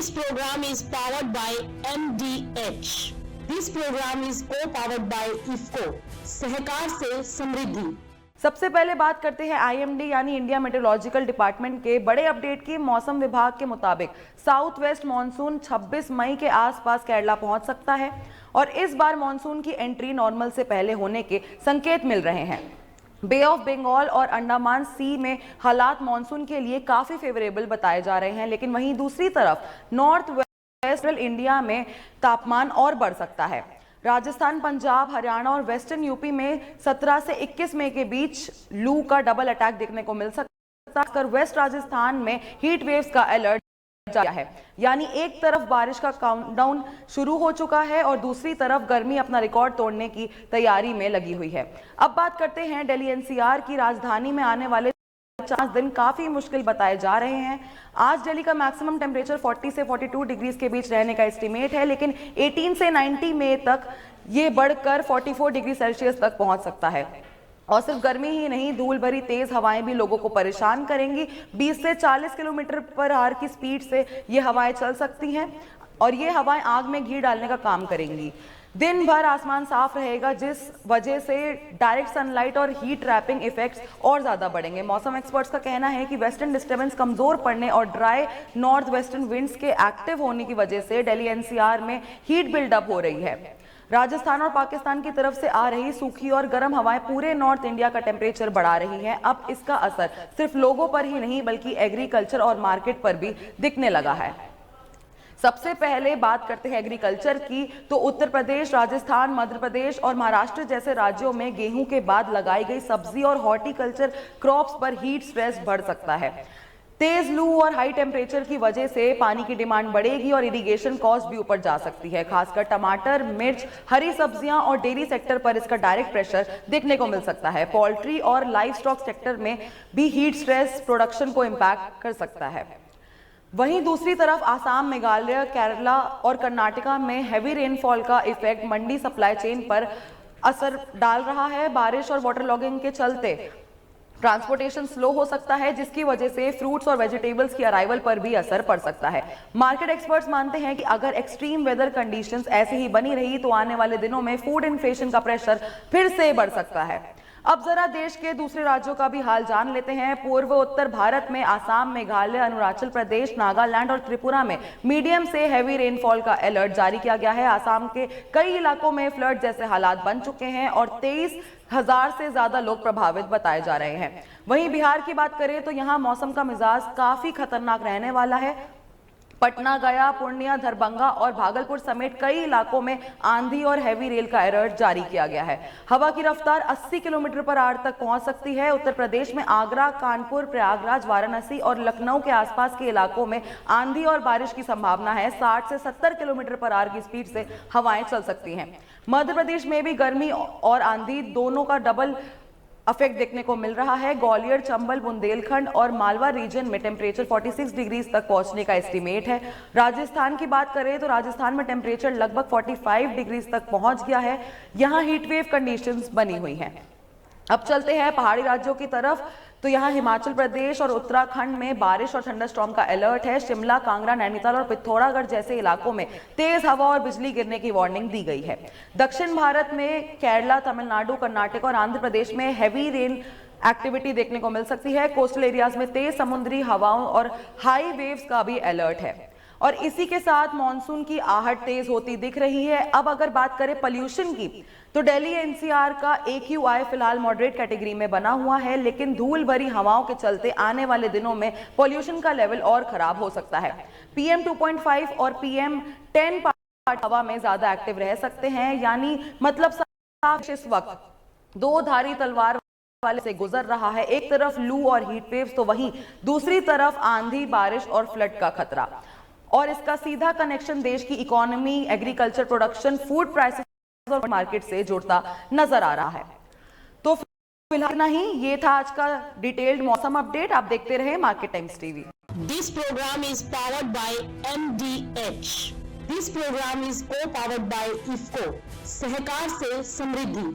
This program is powered by MDH. This program is co-powered by IFCO. सहकार से समृद्धि। सबसे पहले बात करते हैं आईएमडी यानी इंडिया मेट्रोलॉजिकल डिपार्टमेंट के बड़े अपडेट की। मौसम विभाग के मुताबिक साउथ वेस्ट मानसून 26 मई के आसपास केरला पहुंच सकता है और इस बार मानसून की एंट्री नॉर्मल से पहले होने के संकेत मिल रहे हैं। बे ऑफ बंगाल और अंडमान सी में हालात मानसून के लिए काफी फेवरेबल बताए जा रहे हैं, लेकिन वहीं दूसरी तरफ नॉर्थ वेस्टर्न इंडिया में तापमान और बढ़ सकता है। राजस्थान, पंजाब, हरियाणा और वेस्टर्न यूपी में 17 से 21 मई के बीच लू का डबल अटैक देखने को मिल सकता है। वेस्ट राजस्थान में हीट वेव्स का अलर्ट जारी है, यानी एक तरफ बारिश का काउंटडाउन शुरू हो चुका है और दूसरी तरफ गर्मी अपना रिकॉर्ड तोड़ने की तैयारी में लगी हुई है। अब बात करते हैं दिल्ली एनसीआर की। राजधानी में आने वाले 50 दिन काफी मुश्किल बताए जा रहे हैं। आज दिल्ली का मैक्सिमम टेम्परेचर 40 से 42 डिग्रीज के बीच रहने का एस्टीमेट है, लेकिन 18 से 90 मई तक ये बढ़कर 44 डिग्री सेल्सियस तक पहुंच सकता है। और सिर्फ गर्मी ही नहीं, धूल भरी तेज हवाएं भी लोगों को परेशान करेंगी। 20 से 40 किलोमीटर पर आवर की स्पीड से ये हवाएं चल सकती हैं और ये हवाएं आग में घी डालने का काम करेंगी। दिन भर आसमान साफ रहेगा, जिस वजह से डायरेक्ट सनलाइट और हीट ट्रैपिंग इफेक्ट्स और ज्यादा बढ़ेंगे। मौसम एक्सपर्ट्स का कहना है कि वेस्टर्न डिस्टर्बेंस कमजोर पड़ने और ड्राई नॉर्थ वेस्टर्न विंड्स के एक्टिव होने की वजह से दिल्ली एनसीआर में हीट बिल्डअप हो रही है। राजस्थान और पाकिस्तान की तरफ से आ रही सूखी और गर्म हवाएं पूरे नॉर्थ इंडिया का टेम्परेचर बढ़ा रही हैं। अब इसका असर सिर्फ लोगों पर ही नहीं बल्कि एग्रीकल्चर और मार्केट पर भी दिखने लगा है। सबसे पहले बात करते हैं एग्रीकल्चर की, तो उत्तर प्रदेश, राजस्थान, मध्य प्रदेश और महाराष्ट्र जैसे राज्यों में गेहूं के बाद लगाई गई सब्जी और हॉर्टिकल्चर क्रॉप्स पर हीट स्ट्रेस बढ़ सकता है। तेज लू और हाई टेम्परेचर की वजह से पानी की डिमांड बढ़ेगी और इरिगेशन कॉस्ट भी ऊपर जा सकती है। खासकर टमाटर, मिर्च, हरी सब्जियां और डेयरी सेक्टर पर इसका डायरेक्ट प्रेशर देखने को मिल सकता है। पोल्ट्री और लाइव स्टॉक सेक्टर में भी हीट स्ट्रेस प्रोडक्शन को इम्पैक्ट कर सकता है। वहीं दूसरी तरफ आसाम, मेघालय, केरला और कर्नाटका में हैवी रेनफॉल का इफेक्ट मंडी सप्लाई चेन पर असर डाल रहा है। बारिश और वाटर लॉगिंग के चलते ट्रांसपोर्टेशन स्लो हो सकता है, जिसकी वजह से फ्रूट्स और वेजिटेबल्स की अराइवल पर भी असर पड़ सकता है। मार्केट एक्सपर्ट्स मानते हैं कि अगर एक्सट्रीम वेदर कंडीशंस ऐसी ही बनी रही तो आने वाले दिनों में फूड इन्फ्लेशन का प्रेशर फिर से बढ़ सकता है। अब जरा देश के दूसरे राज्यों का भी हाल जान लेते हैं। पूर्व उत्तर भारत में आसाम, मेघालय, अरुणाचल प्रदेश, नागालैंड और त्रिपुरा में मीडियम से हैवी रेनफॉल का अलर्ट जारी किया गया है। आसाम के कई इलाकों में फ्लड जैसे हालात बन चुके हैं और 23,000 से ज्यादा लोग प्रभावित बताए जा रहे हैं। वहीं बिहार की बात करें तो यहाँ मौसम का मिजाज काफी खतरनाक रहने वाला है। पटना, गया, पूर्णिया, दरभंगा और भागलपुर समेत कई इलाकों में आंधी और हैवी रेल का अलर्ट जारी किया गया है। हवा की रफ्तार 80 किलोमीटर पर आवर तक पहुंच सकती है। उत्तर प्रदेश में आगरा, कानपुर, प्रयागराज, वाराणसी और लखनऊ के आसपास के इलाकों में आंधी और बारिश की संभावना है। 60 से 70 किलोमीटर पर आवर की स्पीड से हवाएं चल सकती हैं। मध्य प्रदेश में भी गर्मी और आंधी दोनों का डबल इफेक्ट देखने को मिल रहा है। ग्वालियर, चंबल, बुंदेलखंड और मालवा रीजन में टेम्परेचर 46 डिग्रीज तक पहुंचने का एस्टीमेट है। राजस्थान की बात करें तो राजस्थान में टेम्परेचर लगभग 45 डिग्रीज तक पहुंच गया है। यहां हीटवेव कंडीशंस बनी हुई हैं। अब चलते हैं पहाड़ी राज्यों की तरफ, तो यहाँ हिमाचल प्रदेश और उत्तराखंड में बारिश और थंडरस्टॉर्म का अलर्ट है। शिमला, कांगड़ा, नैनीताल और पिथौरागढ़ जैसे इलाकों में तेज हवा और बिजली गिरने की वार्निंग दी गई है। दक्षिण भारत में केरला, तमिलनाडु, कर्नाटक और आंध्र प्रदेश में हैवी रेन एक्टिविटी देखने को मिल सकती है। कोस्टल एरियाज में तेज समुद्री हवाओं और हाई वेव्स का भी अलर्ट है और इसी के साथ मॉनसून की आहट तेज होती दिख रही है। अब अगर बात करें पोल्यूशन की, तो दिल्ली एनसीआर का AQI फिलहाल मॉडरेट कैटेगरी में बना हुआ है, लेकिन धूल भरी हवाओं के चलते आने वाले दिनों में पोल्यूशन का लेवल और खराब हो सकता है। PM 2.5 और PM 10 पार्ट हवा में ज्यादा एक्टिव रह सकते हैं, यानी मतलब इस वक्त दो धारी तलवार वाले से गुजर रहा है। एक तरफ लू और हीट वेव्स, तो वहीं दूसरी तरफ आंधी, बारिश और फ्लड का खतरा। और इसका सीधा कनेक्शन देश की economy, agriculture production, food prices और मार्केट से जुड़ता नजर आ रहा है। तो फिलहाल नहीं, ये था आज का डिटेल्ड मौसम अपडेट। आप देखते रहे market times TV. This program is powered by MDH. This program is co-powered by IFCO. सहकार से समृद्धि।